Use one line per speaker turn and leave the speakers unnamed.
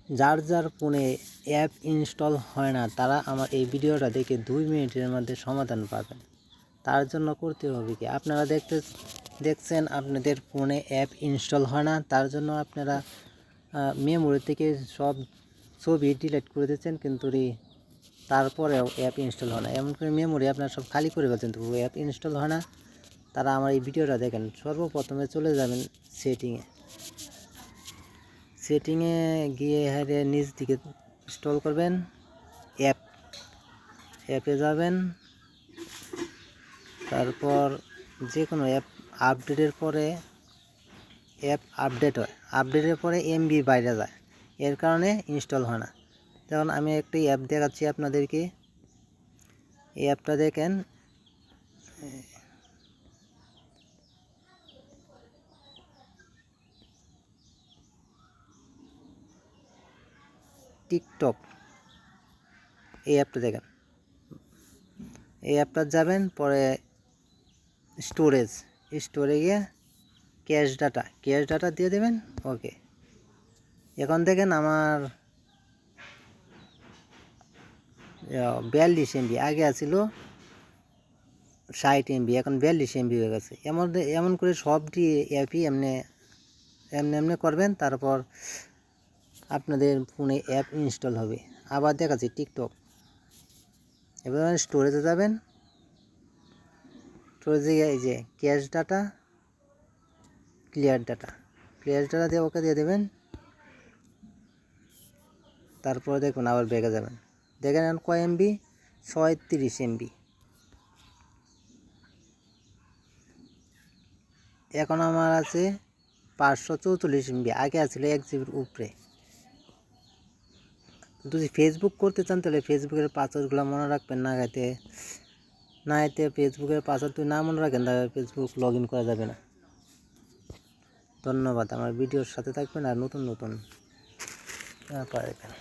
যার যার ফোনে অ্যাপ ইনস্টল হয় না তারা আমার এই ভিডিওটা দেখে 2 মিনিটের মধ্যে সমাধান পাবেন। তার জন্য করতে হবে কি, আপনারা দেখছেন আপনাদের ফোনে অ্যাপ ইনস্টল হয় না, তার জন্য আপনারা মেমোরি থেকে সব ছবি ডিলিট করে দিচ্ছেন, কিন্তু তারপরেও অ্যাপ ইনস্টল হয় না। এমন করে মেমোরি আপনারা সব খালি করে ফেলছেন, তো অ্যাপ ইনস্টল হয় না। তারা আমার এই ভিডিওটা দেখেন, সর্বপ্রথমে চলে যাবেন সেটিংয়ে গিয়ে হারে নিচ দিকে ইনস্টল করবেন অ্যাপে যাবেন। তারপর যে কোনো অ্যাপ আপডেটের পরে অ্যাপ আপডেট হয়, আপডেটের পরে এমবি বাইরে যায়, এর কারণে ইনস্টল হয় না। যেমন আমি একটি অ্যাপ দেখাচ্ছি আপনাদেরকে, এই অ্যাপটা দেখেন, টিকটক। এই অ্যাপটা দেখেন, এই অ্যাপটা যাবেন, পরে স্টোরে গিয়ে ক্যাশ ডাটা দিয়ে দেবেন। ওকে, এখন দেখেন আমার 42 MB, আগে আছিল 60 MB, এখন 42 MB হয়ে গেছে। এমন করে সবটি অ্যাপই এমনি করবেন, তারপর আপনাদের ফোনে অ্যাপ ইনস্টল হবে। আবার দেখাচ্ছি টিকটক। এবার স্টোরেজে যাবেন, স্টোরেজে এই যে ক্যাশ ডাটা, ক্লিয়ার ডাটা দিয়ে ওকে দিয়ে দেবেন। তারপরে দেখুন আবার ব্যাগে যাবেন, দেখেন এখন কয় MB, 36 MB। এখন আমার আছে 544 MB, আগে আছিল 1 GB উপরে। যদি ফেসবুক করতে চান তাহলে ফেসবুকের পাসওয়ার্ডগুলো মনে রাখবেন, না এতে ফেসবুকের পাসওয়ার্ড যদি না মনে রাখেন তাহলে ফেসবুক লগ ইন করা যাবে না। ধন্যবাদ, আমার ভিডিওর সাথে থাকবেন আর নতুন ব্যাপার এখানে।